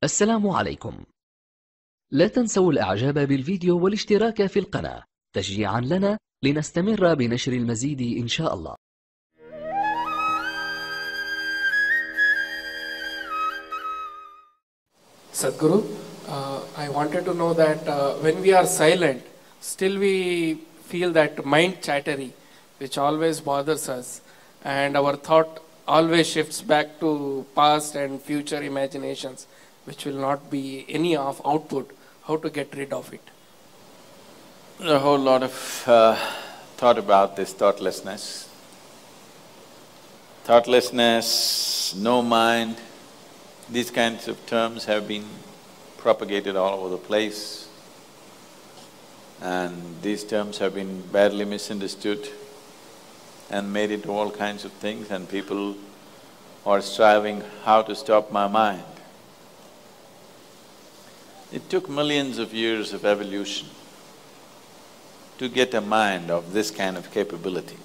السلام عليكم. لا تنسوا الإعجاب بالفيديو والاشتراك في القناة تشجيعا لنا لنستمر بنشر المزيد إن شاء الله. Sadhguru, I wanted to know that when we are silent, still we feel that mind chattery, which always bothers us, and our thought always shifts back to past and future imaginations, which will not be any of output. How to get rid of it? A whole lot of thought about this thoughtlessness. Thoughtlessness, no mind, these kinds of terms have been propagated all over the place, and these terms have been badly misunderstood and made into all kinds of things, and people are striving how to stop my mind. It took millions of years of evolution to get a mind of this kind of capability,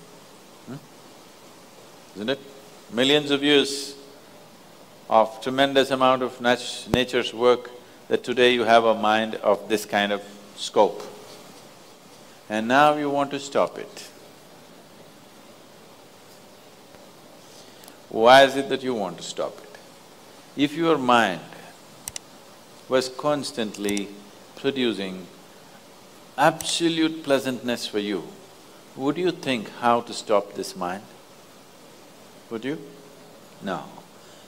isn't it? Millions of years of tremendous amount of nature's work that today you have a mind of this kind of scope. And now you want to stop it. Why is it that you want to stop it? If your mind was constantly producing absolute pleasantness for you, would you think how to stop this mind? Would you? No.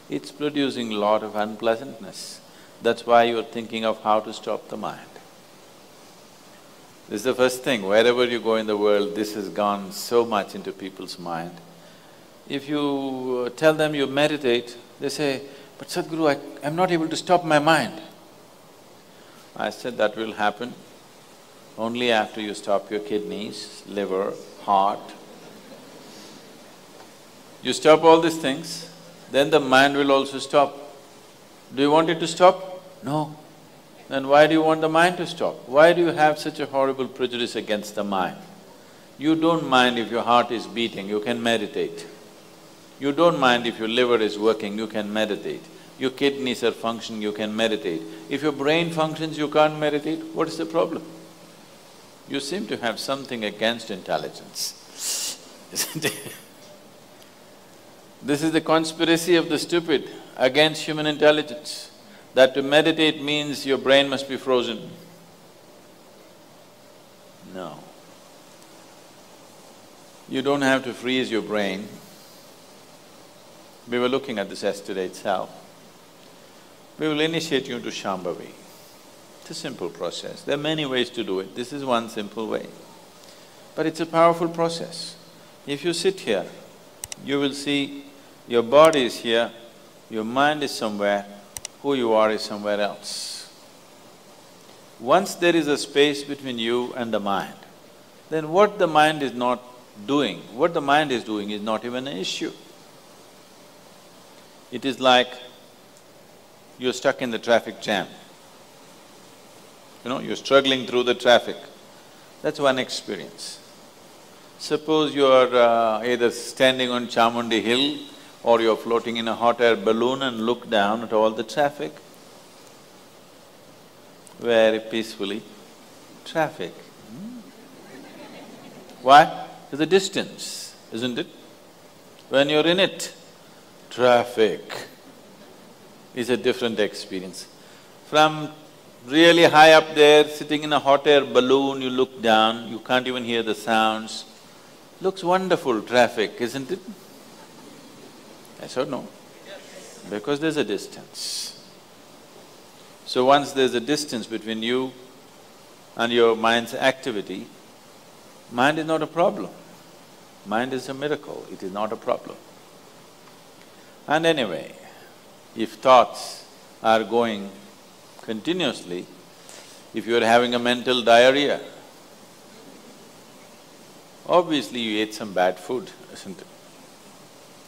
It's producing a lot of unpleasantness. That's why you're thinking of how to stop the mind. This is the first thing, wherever you go in the world, this has gone so much into people's mind. If you tell them you meditate, they say, "But Sadhguru, I'm not able to stop my mind." I said, that will happen only after you stop your kidneys, liver, heart. You stop all these things, then the mind will also stop. Do you want it to stop? No. Then why do you want the mind to stop? Why do you have such a horrible prejudice against the mind? You don't mind if your heart is beating, you can meditate. You don't mind if your liver is working, you can meditate. Your kidneys are functioning, you can meditate. If your brain functions, you can't meditate, what is the problem? You seem to have something against intelligence, isn't it? This is the conspiracy of the stupid against human intelligence, that to meditate means your brain must be frozen. No. You don't have to freeze your brain. We were looking at this yesterday itself. We will initiate you into Shambhavi. It's a simple process. There are many ways to do it. This is one simple way. But it's a powerful process. If you sit here, you will see your body is here, your mind is somewhere, who you are is somewhere else. Once there is a space between you and the mind, then what the mind is not doing, what the mind is doing is not even an issue. It is like you're stuck in the traffic jam. You're struggling through the traffic. That's one experience. Suppose you're either standing on Chamundi Hill or you're floating in a hot air balloon and look down at all the traffic. Very peacefully, traffic. Why? There's a distance, isn't it? When you're in it, traffic is a different experience. From really high up there, sitting in a hot air balloon, you look down, you can't even hear the sounds. Looks wonderful, traffic, isn't it? Yes or no? Because there's a distance. So once there's a distance between you and your mind's activity, mind is not a problem. Mind is a miracle, it is not a problem. And anyway, if thoughts are going continuously, if you're having a mental diarrhea, obviously you ate some bad food, isn't it?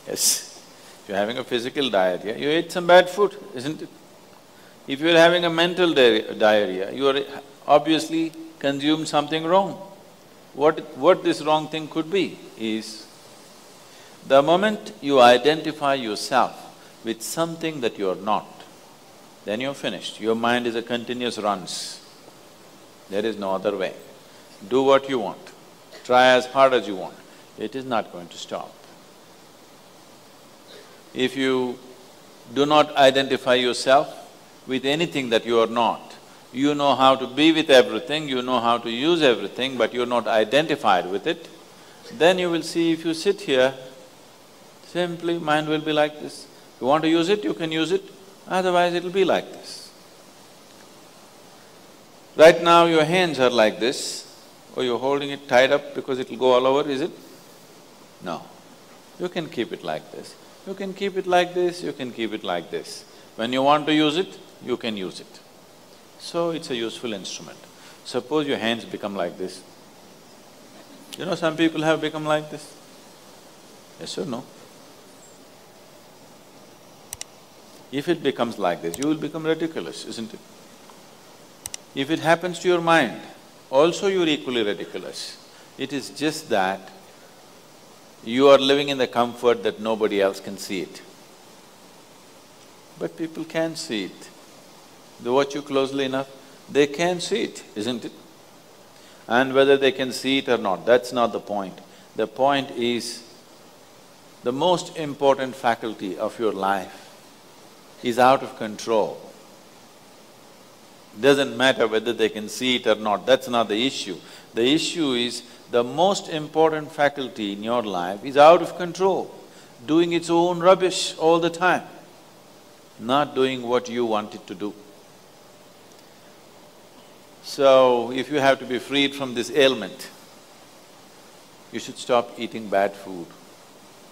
Yes. If you're having a physical diarrhea, you ate some bad food, isn't it? If you're having a mental diarrhea, you are obviously consumed something wrong. What this wrong thing could be is, the moment you identify yourself with something that you are not, then you're finished. Your mind is a continuous runs. There is no other way. Do what you want, try as hard as you want, it is not going to stop. If you do not identify yourself with anything that you are not, you know how to be with everything, you know how to use everything, but you're not identified with it, then you will see if you sit here, simply mind will be like this. You want to use it, you can use it, otherwise it'll be like this. Right now your hands are like this, or you're holding it tied up because it'll go all over, is it? No. You can keep it like this. You can keep it like this, you can keep it like this. When you want to use it, you can use it. So it's a useful instrument. Suppose your hands become like this. You know, some people have become like this. Yes or no? If it becomes like this, you will become ridiculous, isn't it? If it happens to your mind, also you're equally ridiculous. It is just that you are living in the comfort that nobody else can see it. But people can see it. They watch you closely enough, they can see it, isn't it? And whether they can see it or not, that's not the point. The point is, the most important faculty of your life is out of control. Doesn't matter whether they can see it or not, that's not the issue. The issue is, the most important faculty in your life is out of control, doing its own rubbish all the time, not doing what you want it to do. So, if you have to be freed from this ailment, you should stop eating bad food.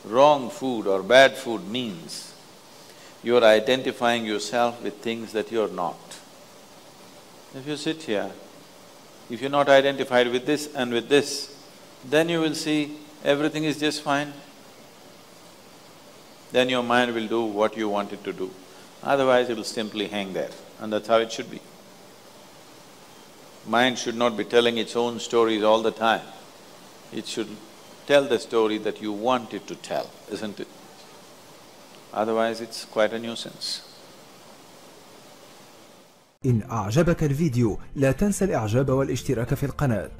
Wrong food or bad food means you're identifying yourself with things that you're not. If you sit here, if you're not identified with this and with this, then you will see everything is just fine. Then your mind will do what you want it to do. Otherwise, it'll simply hang there, and that's how it should be. Mind should not be telling its own stories all the time. It should tell the story that you want it to tell, isn't it? Otherwise, it's quite a nuisance. إن أعجبك الفيديو لا تنسى الإعجاب والاشتراك في القناة.